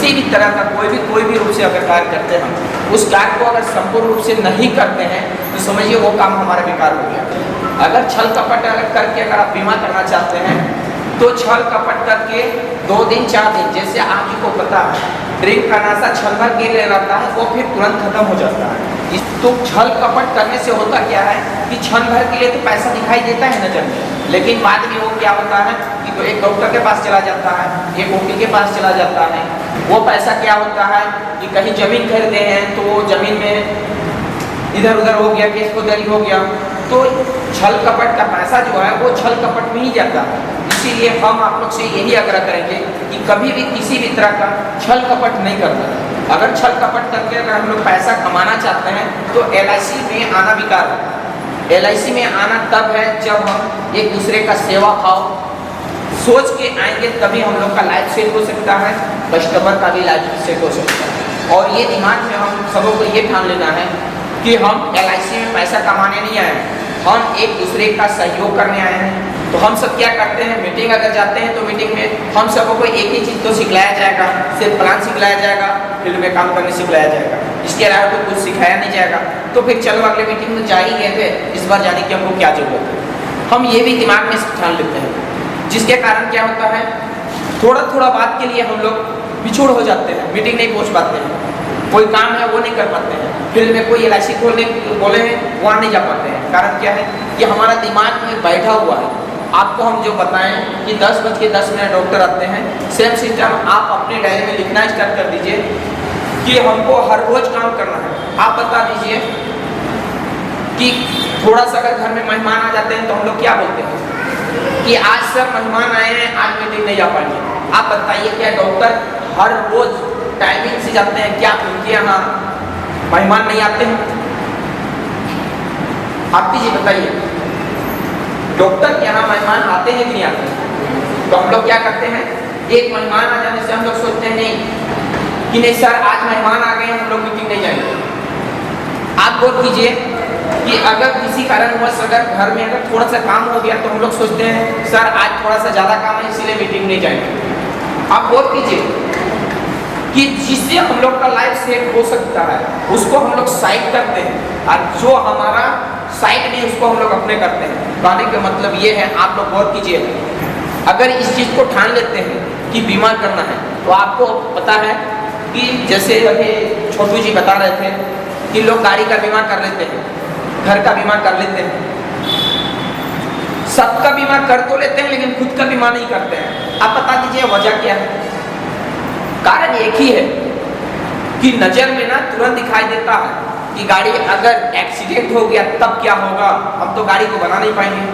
किसी भी तरह का कोई भी रूप से अगर कार्य करते हैं, उस कार्य को अगर संपूर्ण रूप से नहीं करते हैं तो समझिए वो काम हमारा बेकार हो गया। अगर छल कपट अगर करके अगर आप बीमा करना चाहते हैं तो छल कपट करके 2 दिन 4 दिन, जैसे आप जी को पता है ड्रिंक का नशा छल भर के लिए रहता है, वो फिर तुरंत खत्म हो जाता है। तो छल कपट करने से होता क्या है कि क्षण भर के लिए तो पैसा दिखाई देता है नजर में, लेकिन बाद में वो क्या होता है कि तो एक डॉक्टर के पास चला जाता है, एक वकील के पास चला जाता है। वो पैसा क्या होता है कि कहीं जमीन खरीदे हैं तो वो जमीन में इधर उधर हो गया, केस फौजदारी हो गया, तो छल कपट का पैसा जो है वो छल कपट में ही जाता है। इसीलिए हम आप लोग से यही आग्रह करेंगे कि कभी भी किसी भी तरह का छल कपट नहीं करना। अगर छल कपट करके अगर हम लोग पैसा कमाना चाहते हैं तो LIC में आना बेकार है। LIC में आना तब है जब हम एक दूसरे का सेवा भाव सोच के आएंगे, तभी हम लोग का लाइफ सेट हो सकता है, कस्टमर का भी लाइफ सेट हो सकता है। और ये दिमाग में हम सबों को ये ठान लेना है कि हम LIC में पैसा कमाने नहीं आए हैं, हम एक दूसरे का सहयोग करने आए हैं। तो हम सब क्या करते हैं, मीटिंग अगर जाते हैं तो मीटिंग में हम सबों को एक ही चीज़ तो सिखलाया जाएगा, सिर्फ प्लान सिखलाया जाएगा, फील्ड में काम करने सिखलाया जाएगा, इसके अलावा तो कुछ सिखाया नहीं जाएगा। तो फिर चलो अगले मीटिंग में जा ही गए थे, इस बार जाने की हमको क्या जरूरत है। हम ये भी दिमाग में ठान लेते हैं, जिसके कारण क्या होता है थोड़ा थोड़ा बात के लिए हम लोग बिछोड़ हो जाते हैं, मीटिंग नहीं पहुँच पाते हैं, कोई काम है वो नहीं कर पाते हैं, फील्ड में कोई LIC खोलने बोले हैं वहाँ नहीं जा पाते हैं। कारण क्या है कि हमारा दिमाग में बैठा हुआ है। आपको हम जो बताएं कि 10:10 डॉक्टर आते हैं, सेम सिस्टम आप अपने डायरी में लिखना स्टार्ट कर दीजिए कि हमको हर रोज काम करना है। आप बता दीजिए कि थोड़ा सा अगर घर में मेहमान आ जाते हैं तो हम लोग क्या बोलते हैं कि आज सर मेहमान आए हैं, आज मीटिंग नहीं जा पाएंगे। आप बताइए क्या डॉक्टर हर रोज टाइमिंग से जाते हैं, क्या उनके यहाँ मेहमान नहीं आते हैं? आप दीजिए बताइए, डॉक्टर के यहाँ मेहमान आते हैं कि नहीं आते हैं? तो हम लोग क्या करते हैं, एक मेहमान आ जाने से हम लोग सोचते हैं नहीं कि नहीं सर आज मेहमान आ गए, हम लोग मीटिंग नहीं जाएंगे। आप गौर कीजिए कि अगर किसी कारणवश अगर घर में अगर थोड़ा सा काम हो गया तो हम लोग सोचते हैं सर आज थोड़ा सा ज़्यादा काम है इसीलिए मीटिंग नहीं जाएंगे। आप गौर कीजिए कि जिससे हम लोग का लाइफ सेट हो सकता है उसको हम लोग साइड करते हैं, और जो हमारा साइड में उसको हम लोग अपने करते हैं। कहने का मतलब ये है, आप लोग गौर कीजिए, अगर इस चीज़ को ठान लेते हैं कि बीमा करना है तो आपको पता है कि जैसे अभी छोटू जी बता रहे थे कि लोग गाड़ी का बीमा कर लेते हैं, घर का बीमा कर लेते हैं, सबका बीमा कर तो लेते हैं लेकिन खुद का बीमा नहीं करते हैं। आप बता दीजिए वजह क्या है? कारण एक ही है कि नजर में ना तुरंत दिखाई देता है कि गाड़ी अगर एक्सीडेंट हो गया तब क्या होगा, हम तो गाड़ी को बना नहीं पाएंगे।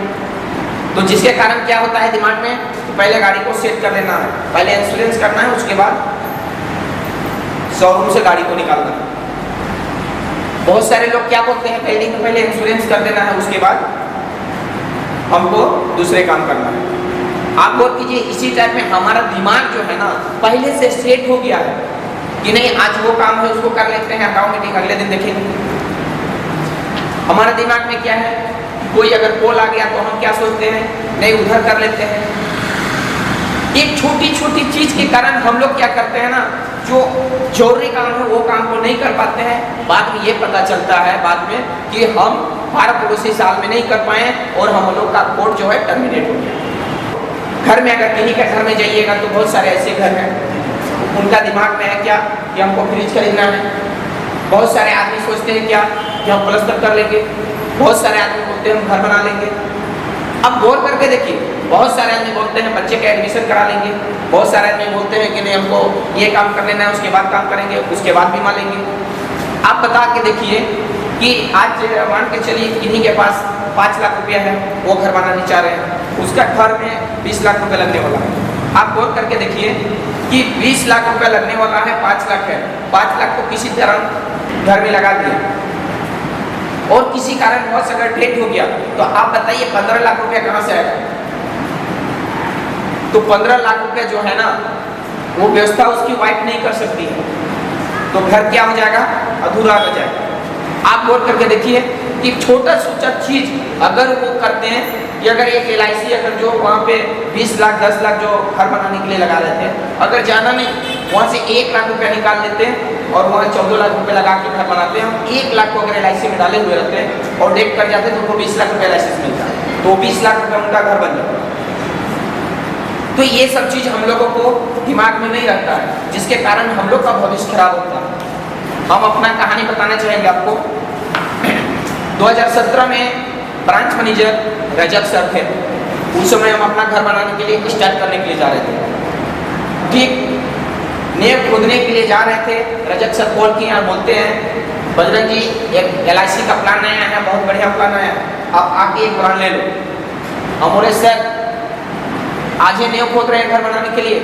तो जिसके कारण क्या होता है दिमाग में, तो पहले गाड़ी को सेट कर लेना है, पहले इंश्योरेंस करना है, उसके बाद शोरूम से गाड़ी को निकालना है। बहुत सारे लोग क्या बोलते हैं, पहले इंश्योरेंस कर देना है, उसके बाद हमको दूसरे काम करना है। आप गौर कीजिए, इसी टाइप में हमारा दिमाग जो है ना पहले से सेट हो गया है कि नहीं आज वो काम है उसको कर लेते हैं, अकाउंट मीटिंग अगले दिन देखेंगे। हमारा दिमाग में क्या है, कोई अगर कॉल आ गया तो हम क्या सोचते हैं, नहीं उधर कर लेते हैं। एक छोटी छोटी चीज के कारण हम लोग क्या करते हैं ना, जो जरूरी काम है वो काम को नहीं कर पाते हैं। बाद में ये पता चलता है बाद में कि हम 12 पड़ोसी साल में नहीं कर पाए और हम लोग का कोर्ट जो है टर्मिनेट हो गया। घर में अगर किन्हीं के घर में जाइएगा तो बहुत सारे ऐसे घर हैं, उनका दिमाग में है क्या कि हमको फ्रिज खरीदना है। बहुत सारे आदमी सोचते हैं क्या कि हम प्लस्तर कर लेंगे, बहुत सारे आदमी बोलते हैं हम घर बना लेंगे। अब गौर करके देखिए, बहुत सारे आदमी बोलते हैं बच्चे का एडमिशन करा लेंगे, बहुत सारे आदमी बोलते हैं कि नहीं हमको ये काम कर लेना है, उसके बाद काम करेंगे, उसके बाद बीमा लेंगे। आप बता के देखिए कि आज मान के चलिए किन्हीं के पास 5 लाख रुपया है, वो घर बनाना चाह रहे हैं, उसका घर में 20 लाख रुपया लगने वाला है। आप गौर करके देखिए कि 20 लाख रुपया लगने वाला है, 5 लाख है, 5 लाख को किसी तरह घर में लगा दिया और किसी कारण बहुत अगर डेट हो गया तो आप बताइए 15 लाख रुपया कहाँ से आएगा? तो 15 लाख रुपया जो है ना वो व्यवस्था उसकी वाइफ नहीं कर सकती है, तो घर क्या हो जाएगा, अधूरा हो जाएगा। आप गौर करके देखिए कि छोटा छोटा चीज अगर वो करते हैं कि अगर एक LIC अगर जो वहाँ पे 20 लाख 10 लाख जो घर बनाने के लिए लगा रहे थे, अगर जाना नहीं वहाँ से 1 लाख रुपया निकाल लेते हैं और वहाँ 14 लाख रुपये लगा के घर बनाते हैं। हम 1 लाख को अगर LIC में डाले हुए रहते हैं और डेट कर जाते हैं तो उनको 20 लाख रुपये LIC से मिलता है, तो 20 लाख रुपये उनका घर बन जाता है। तो ये सब चीज़ हम लोगों को दिमाग में नहीं रहता है, जिसके कारण हम लोग का भविष्य खराब होता है। हम अपना कहानी बताना चाहेंगे आपको। 2017 में ब्रांच मैनेजर रजत सर थे। उस समय हम अपना घर बनाने के लिए स्टार्ट करने के लिए जा रहे थे। ठीक नींव खोदने के लिए जा रहे थे, रजत सर कॉल किए और बोलते हैं, बजरंग जी एक LIC का प्लान आया है, बहुत बढ़िया प्लान आया, आप आके एक प्लान ले लो। हम बोले सर आज ही नींव खोद रहे हैं घर बनाने के लिए,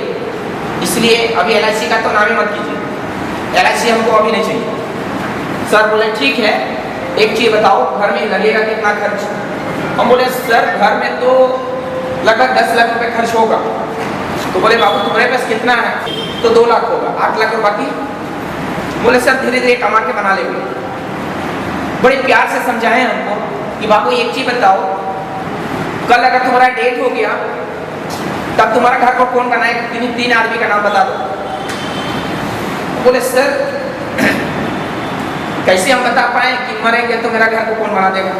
इसलिए अभी LIC का तो नाम ही मत कीजिए, LIC हमको अभी नहीं चाहिए। सर बोले ठीक है, एक चीज़ बताओ घर में लगेगा कितना खर्च? हम बोले सर घर में तो लगभग 10 लाख रुपए खर्च होगा। तो बोले बाबू तुम्हारे पास कितना है? तो 2 लाख होगा, 8 लाख रुपये बाकी। बोले सर धीरे धीरे कमा के बना लेंगे। बड़े प्यार से समझाएं हमको कि बाबू एक चीज़ बताओ, कल अगर तुम्हारा डेट हो गया तब तुम्हारा घर को कौन बनाएगा? 3 आदमी का नाम बता दो। बोले सर कैसे हम बता पाए कि मरेंगे तो मेरा घर को कौन बना देगा?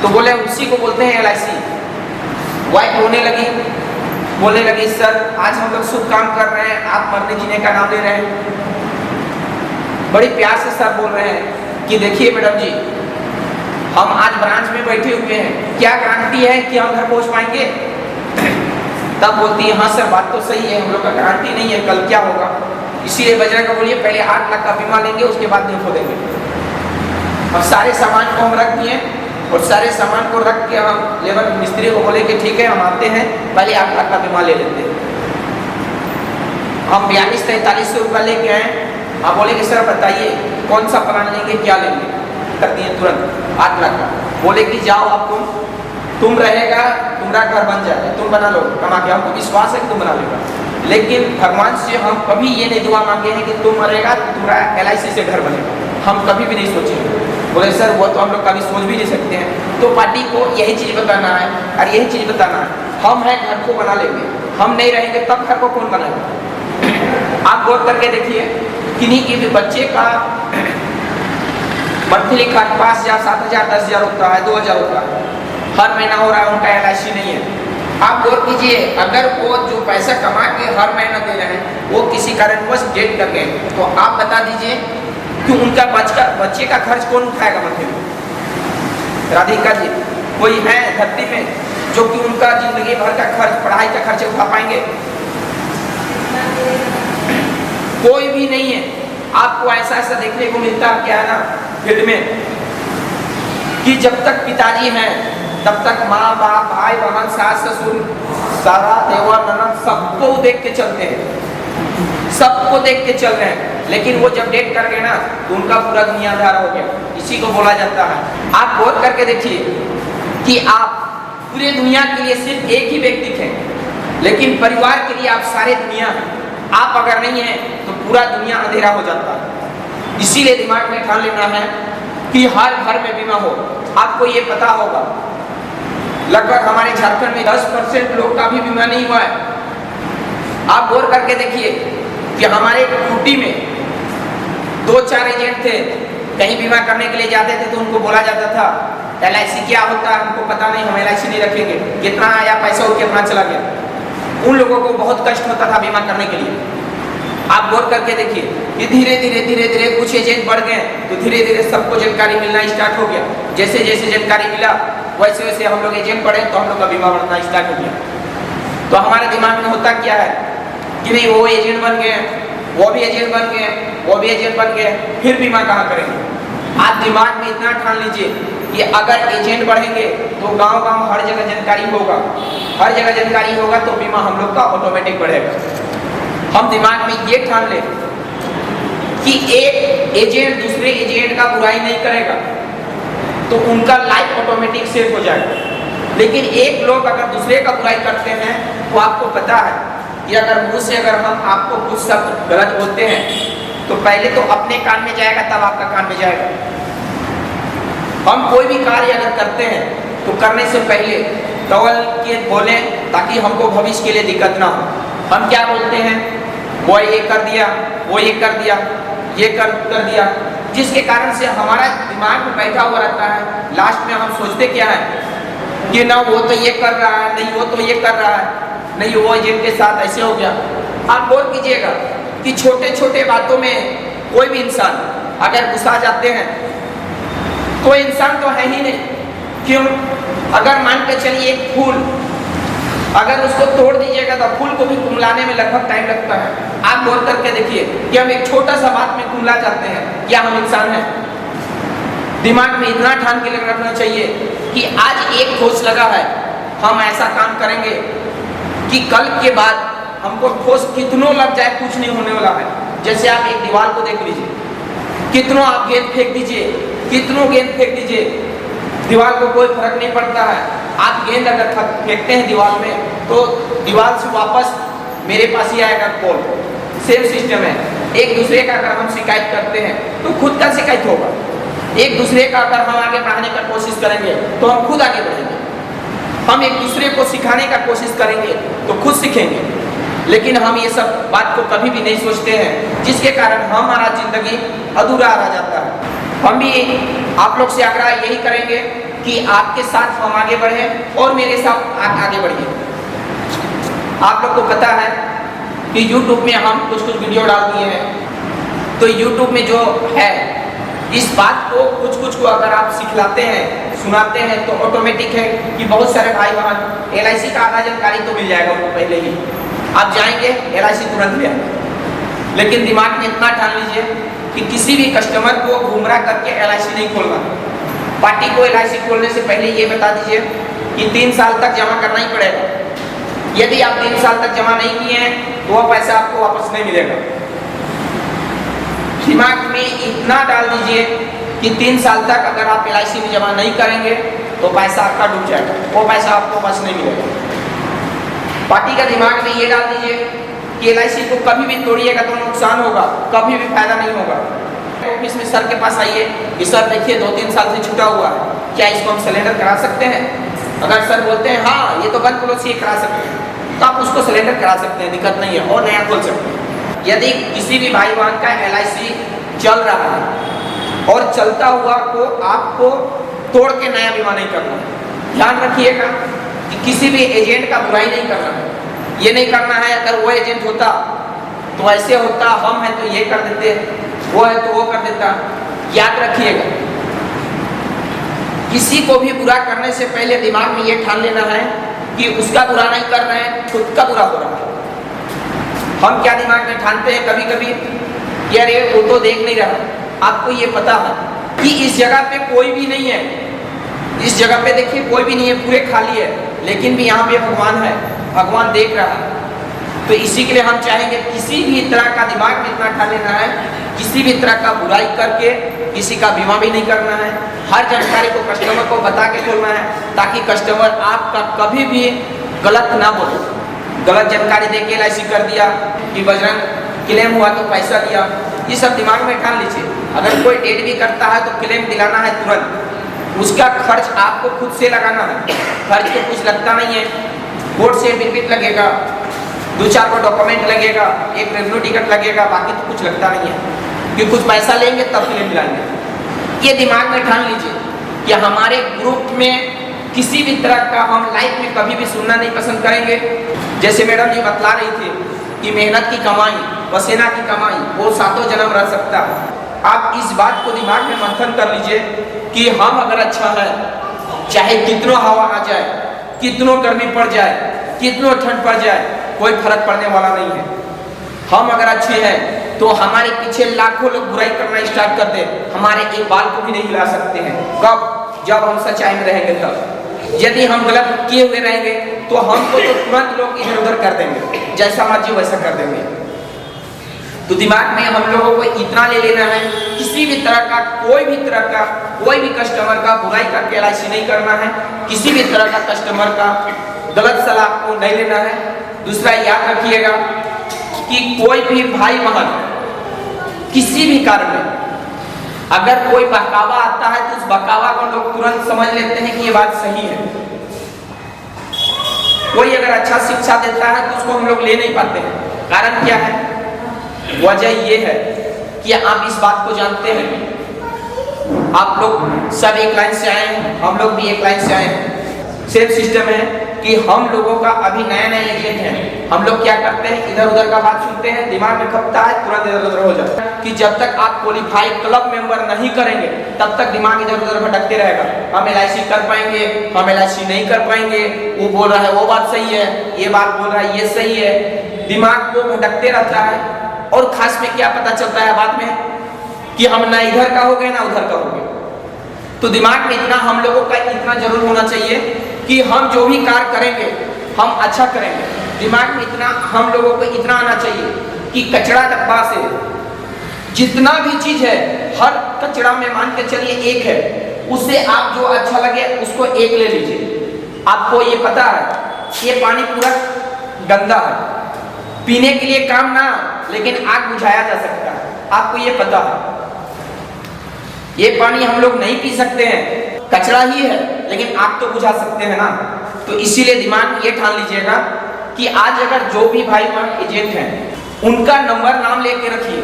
तो बोले उसी को बोलते हैं LIC। वाइफ रोने लगी, बोलने लगी सर आज हम लोग शुभ काम कर रहे हैं, आप मरने जीने का नाम ले रहे हैं। बड़ी प्यार से सर बोल रहे हैं कि देखिए मैडम जी, हम आज ब्रांच में बैठे हुए हैं, क्या गारंटी है कि हम घर पहुंच पाएंगे? तब बोलती है हाँ सर बात तो सही है, हम लोग का गारंटी नहीं है कल क्या होगा, इसीलिए बजरंग को बोलिए पहले 8 लाख का बीमा लेंगे, उसके बाद नहीं खोदेंगे। और सारे सामान को हम रख दिए और सारे सामान को रख के हम लेबर मिस्त्री को बोले कि ठीक है हम आते हैं, पहले 8 लाख का बीमा ले लेते हैं। हम 42-43 रुपये लेके आए। आप बोले कि सर बताइए कौन सा प्लान लेंगे, क्या लेंगे? कर दिए तुरंत 8 लाख का। बोले कि जाओ आप तुम रहेगा, तुम्हारा घर बन जाएगा, तुम बना लो कमा के। हमको विश्वास है कि तुम बना लेगा, लेकिन भगवान से हम कभी ये नहीं दुआ मांगे हैं कि तुम मरेगा तो तुम्हारा LIC से घर बनेगा, हम कभी भी नहीं सोचेंगे। बोले सर वो तो हम लोग कभी सोच भी नहीं सकते हैं। तो पार्टी को यही चीज़ बताना है और यही चीज़ बताना है, हम हैं घर को बना लेंगे, हम नहीं रहेंगे तब घर को कौन बनाएगा? आप गौर करके देखिए, किन्हीं के भी बच्चे का मंथली खर्च 5,000, 7,000, 10,000 होता है, 2,000 होता है, हर महीना हो रहा है, उनका LIC नहीं है। आप गौर कीजिए, अगर वो जो पैसा कमा के हर महीना दे रहे हैं वो किसी कारणवश डेट कर गए, तो आप बता दीजिए कि उनका बच्चे का खर्च कौन उठाएगा मंथली में? राधिका जी कोई है धरती में जो कि उनका जिंदगी भर का खर्च, पढ़ाई का खर्च उठा पाएंगे? कोई भी नहीं है। आपको ऐसा ऐसा देखने को मिलता है क्या है ना फील्ड में कि जब तक पिताजी हैं तब तक माँ बाप, भाई बहन, सास ससुर, सारा देवर ननद सबको देख के चलते हैं, सबको देख के चल रहे हैं, लेकिन वो जब डेट कर गए ना तो उनका पूरा दुनियादार हो गया। इसी को बोला जाता है। आप गौर करके देखिए कि आप पूरे दुनिया के लिए सिर्फ एक ही व्यक्ति थे, लेकिन परिवार के लिए आप सारे दुनिया हैं। आप अगर नहीं हैं तो पूरा दुनिया अंधेरा हो जाता है। इसीलिए दिमाग में ठान लेना है कि हर घर में बीमा हो। आपको ये पता होगा लगभग हमारे झारखंड में 10% लोग का भी बीमा नहीं हुआ है। आप गौर करके देखिए कि हमारे यूपी में 2-4 एजेंट थे, कहीं बीमा करने के लिए जाते थे तो उनको बोला जाता था LIC क्या होता है हमको पता नहीं, हम LIC नहीं रखेंगे, कितना आया पैसा और कितना चला गया। उन लोगों को बहुत कष्ट होता था बीमा करने के लिए। आप गौर करके देखिए कि धीरे धीरे कुछ एजेंट बढ़ गए तो धीरे धीरे सबको जानकारी मिलना स्टार्ट हो गया। जैसे जैसे जानकारी मिला वैसे वैसे हम लोग एजेंट बढ़े तो हम लोग का बीमा बढ़ना स्टार्ट हो गया। तो हमारे दिमाग में होता क्या है कि नहीं वो एजेंट बन गए, वो भी एजेंट बन गए, वो भी एजेंट बन गए, फिर बीमा कहाँ करेंगे? आप दिमाग में इतना ठान लीजिए कि अगर एजेंट बढ़ेंगे तो गांव-गांव हर जगह जानकारी होगा, हर जगह जानकारी होगा तो बीमा हम लोग का ऑटोमेटिक बढ़ेगा। हम दिमाग में ये ठान ले कि एक एजेंट दूसरे एजेंट का बुराई नहीं करेगा तो उनका लाइफ ऑटोमेटिक सेव हो जाएगा। लेकिन एक लोग अगर दूसरे का बुराई करते हैं तो आपको पता है कि अगर मुँह से अगर हम आपको कुछ शब्द गलत बोलते हैं तो पहले तो अपने कान में जाएगा तब आपका कान में जाएगा। हम कोई भी कार्य अगर करते हैं तो करने से पहले कवल के बोलें ताकि हमको भविष्य के लिए दिक्कत ना हो। हम क्या बोलते हैं वो ये कर दिया, वो ये कर दिया, ये कर दिया, जिसके कारण से हमारा दिमाग में बैठा हुआ रहता है। लास्ट में हम सोचते क्या है कि ना वो तो ये कर रहा है, नहीं वो तो ये कर रहा है, नहीं वो जिनके साथ ऐसे हो गया। आप गौर कीजिएगा कि छोटे छोटे बातों में कोई भी इंसान अगर गुस्सा जाते हैं तो इंसान तो है ही नहीं। क्यों? अगर मान के चलिए एक फूल अगर उसको तोड़ दीजिएगा तो फूल को भी कुमलाने में लगभग टाइम लगता है। आप गौर करके देखिए कि हम एक छोटा सा बात में कुमला जाते हैं, क्या हम इंसान हैं? दिमाग में इतना ठान के रखना चाहिए कि आज एक ठोस लगा है, हम ऐसा काम करेंगे कि कल के बाद हमको ठोस कितनों लग जाए कुछ नहीं होने वाला है। जैसे आप एक दीवार को देख लीजिए, कितनों आप गेंद फेंक दीजिए, कितनों गेंद फेंक दीजिए, दीवार को कोई फर्क नहीं पड़ता है। आप गेंद अगर फेंकते हैं दीवार में तो दीवार से वापस मेरे पास ही आएगा बॉल। सेम सिस्टम है। एक दूसरे का अगर हम शिकायत करते हैं तो खुद का शिकायत होगा। एक दूसरे का अगर हम आगे बढ़ाने का कोशिश करेंगे तो हम खुद आगे बढ़ेंगे। हम एक दूसरे को सिखाने का कोशिश करेंगे तो खुद सीखेंगे। लेकिन हम ये सब बात को कभी भी नहीं सोचते हैं, जिसके कारण हमारा जिंदगी अधूरा रह जाता है। हम भी आप लोग से आग्रह यही करेंगे कि आपके साथ हम आगे बढ़ें और मेरे साथ आगे बढ़िए। आप लोग को पता है कि YouTube में हम कुछ वीडियो डाल दिए हैं, तो YouTube में जो है इस बात को कुछ को अगर आप सिखलाते हैं, सुनाते हैं तो ऑटोमेटिक है कि बहुत सारे भाई बहन LIC का आधा जानकारी तो मिल जाएगा उनको पहले ही। आप जाएंगे LIC तुरंत ले आएंगे। लेकिन दिमाग में इतना ठान लीजिए कि किसी भी कस्टमर को गुमराह करके LIC नहीं खोलना। पार्टी को LIC खोलने से पहले ये बता दीजिए कि 3 साल तक जमा करना ही पड़ेगा। यदि आप 3 साल तक जमा नहीं किए हैं तो वह पैसा आपको वापस नहीं मिलेगा। दिमाग में इतना डाल दीजिए कि 3 साल तक अगर आप LIC में जमा नहीं करेंगे तो पैसा आपका डूब जाएगा, वो पैसा आपको वापस नहीं मिलेगा। पार्टी का दिमाग में ये डाल दीजिए कि LIC को कभी भी तोड़िएगा तो नुकसान होगा, कभी भी फायदा नहीं होगा। ऑफिस में सर के पास आइए कि सर देखिए 2-3 साल से छूटा हुआ है, क्या इसको हम सिलेंडर करा सकते हैं? अगर सर बोलते हैं हाँ ये तो वन पॉलिसी करा सकते हैं, तो आप उसको सिलेंडर करा सकते हैं, दिक्कत नहीं है, और नया खोल सकते हैं। यदि किसी भी भाई बहन का LIC चल रहा है और चलता हुआ को आपको तोड़ के नया बीमा नहीं करना है। ध्यान रखिएगा कि किसी भी एजेंट का बुराई नहीं करना है। ये नहीं करना है अगर वो एजेंट होता तो ऐसे होता, हम हैं तो ये कर देते, वो है तो वो कर देता। याद रखिएगा, किसी को भी बुरा करने से पहले दिमाग में ये ठान लेना है कि उसका बुरा नहीं कर रहे हैं, खुद का बुरा हो रहा है। हम क्या दिमाग में ठानते हैं कभी कभी कि अरे वो तो देख नहीं रहा। आपको ये पता है कि इस जगह पे कोई भी नहीं है, इस जगह पे देखिए कोई भी नहीं है, पूरे खाली है, लेकिन भी यहाँ पे भगवान है, भगवान देख रहा है। तो इसी के लिए हम चाहेंगे किसी भी तरह का दिमाग में इतना ठान लेना है, किसी भी तरह का बुराई करके किसी का बीमा भी नहीं करना है। हर जानकारी को कस्टमर को बता के खोलना है ताकि कस्टमर आपका कभी भी गलत ना बोले। गलत जानकारी दे के LIC कर दिया कि बजरंग क्लेम हुआ तो पैसा दिया, ये सब दिमाग में ठान लीजिए। अगर कोई डेट भी करता है तो क्लेम दिलाना है तुरंत, उसका खर्च आपको खुद से लगाना है। खर्च तो कुछ लगता नहीं है, बोर्ड से एफिडेविट लगेगा, 2-4 को डॉक्यूमेंट लगेगा, एक रेवेन्यू टिकट लगेगा, बाकी तो कुछ लगता नहीं है कि कुछ पैसा लेंगे तब क्लेम दिलाएंगे। ये दिमाग में ठान लीजिए कि हमारे ग्रुप में किसी भी तरह का हम लाइफ में कभी भी सुनना नहीं पसंद करेंगे। जैसे मैडम जी बतला रही थी कि मेहनत की कमाई, पसीना की कमाई वो 7 जन्म रह सकता है। आप इस बात को दिमाग में मंथन कर लीजिए कि हम अगर अच्छा है, चाहे कितनों हवा आ जाए, कितनों गर्मी पड़ जाए, कितनों ठंड पड़ जाए, कोई फर्क पड़ने वाला नहीं है। हम अगर अच्छे हैं तो हमारे पीछे लाखों लोग बुराई करना स्टार्ट कर दे, हमारे एक बाल को भी नहीं हिला सकते हैं। कब? जब हम सच्चाई में रहेंगे तब। यदि हम गलत किए हुए रहेंगे तो हमको तो तुरंत लोग इधर उधर कर देंगे, जैसा मर्जी वैसा कर देंगे। तो दिमाग में हम लोगों को इतना ले लेना है, किसी भी तरह का कोई भी कस्टमर का बुराई करके LIC नहीं करना है, किसी भी तरह का कस्टमर का गलत सलाह को नहीं लेना है। दूसरा याद रखिएगा कि कोई भी भाई बहन किसी भी कार्य में अगर कोई बहकावा आता है तो उस बहकावा को लोग तुरंत समझ लेते हैं कि ये बात सही है। कोई अगर अच्छा शिक्षा देता है तो उसको हम लोग ले नहीं पाते हैं। कारण क्या है वजह ये है कि आप इस बात को जानते हैं, आप लोग सब एक लाइन से आए हैं, हम लोग भी एक लाइन से आए हैं। सेम सिस्टम है कि हम लोगों का अभी नया नया एजेंट है, हम लोग क्या करते हैं, इधर उधर का बात सुनते हैं, दिमाग में खपता है, तुरंत इधर उधर हो जाता है कि जब तक आप क्वालिफाई क्लब मेंबर नहीं करेंगे तब तक दिमाग इधर उधर भटकते रहेगा। हम LIC कर पाएंगे, हम LIC नहीं कर पाएंगे, वो बोल रहा है वो बात सही है, ये बात बोल रहा है ये सही है, दिमाग को भटकते रहता है। और खास में क्या पता चलता है बाद में कि हम ना इधर का हो गए ना उधर का हो गए। तो दिमाग में इतना हम लोगों का इतना जरूर होना चाहिए कि हम जो भी कार्य करेंगे हम अच्छा करेंगे। दिमाग में इतना हम लोगों को इतना आना चाहिए कि कचरा डब्बा से जितना भी चीज है, हर कचरा में मान के चलिए एक है, उससे आप जो अच्छा लगे उसको एक ले लीजिए। आपको ये पता है ये पानी पूरा गंदा है, पीने के लिए काम ना, लेकिन आग बुझाया जा सकता है, आपको ये पता है। ये पानी हम लोग नहीं पी सकते हैं, कचरा ही है, लेकिन आग तो बुझा सकते हैं ना। तो इसीलिए दिमाग में ये ठान लीजिएगा कि आज अगर जो भी भाई मान एजेंट हैं उनका नंबर नाम लेके रखिए,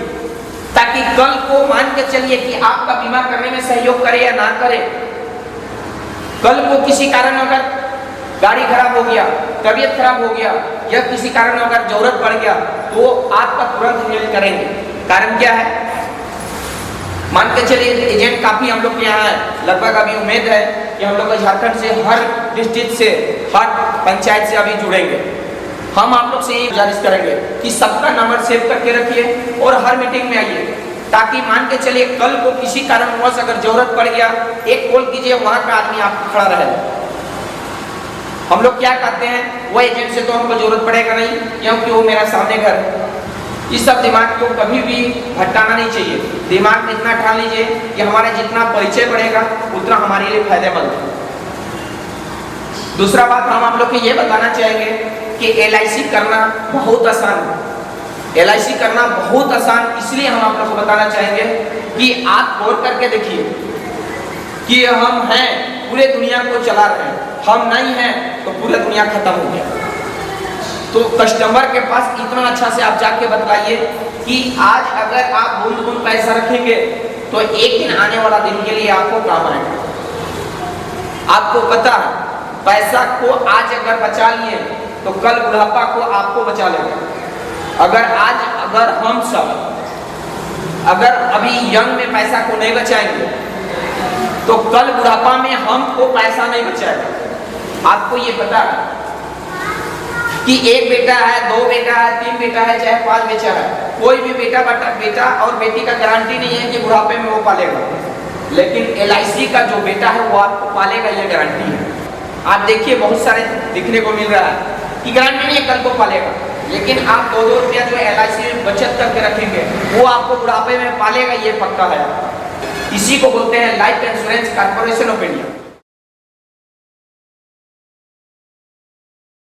ताकि कल को मान के चलिए कि आपका बीमा करने में सहयोग करे या ना करे, कल को किसी कारण अगर गाड़ी खराब हो गया, तबीयत खराब हो गया या किसी कारण अगर जरूरत पड़ गया तो आपका तुरंत हेल्प करेंगे। कारण क्या है, मान के चलिए एजेंट काफी हम लोग के यहाँ है, लगभग अभी उम्मीद है कि हम लोग झारखंड से हर डिस्ट्रिक्ट से हर पंचायत से अभी जुड़ेंगे। हम आप लोग से यही गुजारिश करेंगे कि सबका नंबर सेव करके रखिए और हर मीटिंग में आइए, ताकि मान के चलिए कल को किसी कारणवश अगर जरूरत पड़ गया, एक कॉल कीजिए, वहां का आदमी आपको खड़ा रहे। हम लोग क्या कहते हैं, वो एजेंट से तो हमको जरूरत पड़ेगा नहीं क्योंकि वो मेरा सामने घर है। इस सब दिमाग को कभी भी भटकाना नहीं चाहिए। दिमाग में इतना ठान लीजिए कि हमारा जितना परिचय बढ़ेगा उतना हमारे लिए फायदेमंद है। दूसरा बात हम आप लोग को ये बताना चाहेंगे कि LIC करना बहुत आसान है। LIC करना बहुत आसान इसलिए हम आप लोग को बताना चाहेंगे कि आप गौर करके देखिए कि हम हैं, पूरे दुनिया को चला रहे हैं, हम नहीं हैं तो पूरी दुनिया खत्म हो गया। तो कस्टमर के पास इतना अच्छा से आप जाके बतलाइए कि आज अगर आप बूंद बूंद पैसा रखेंगे तो एक दिन आने वाला दिन के लिए आपको काम आएगा। आपको पता है पैसा को आज अगर बचा लिए तो कल बुढ़ापा को आपको बचा लेगा। अगर हम सब अगर अभी यंग में पैसा को नहीं बचाएंगे तो कल बुढ़ापा में हमको पैसा नहीं बचाएगा। आपको ये पता है कि एक बेटा है, दो बेटा है, तीन बेटा है, चाहे 5 बेटा है, कोई भी बेटा और बेटी का गारंटी नहीं है कि बुढ़ापे में वो पालेगा, लेकिन LIC का जो बेटा है वो आपको पालेगा, ये गारंटी है। आप देखिए बहुत सारे दिखने को मिल रहा है कि गारंटी नहीं है कल को पालेगा, लेकिन आप 2-2 रुपया जो LIC में बचत करके रखेंगे वो आपको बुढ़ापे में पालेगा, ये पक्का है। इसी को बोलते हैं life insurance corporation of India.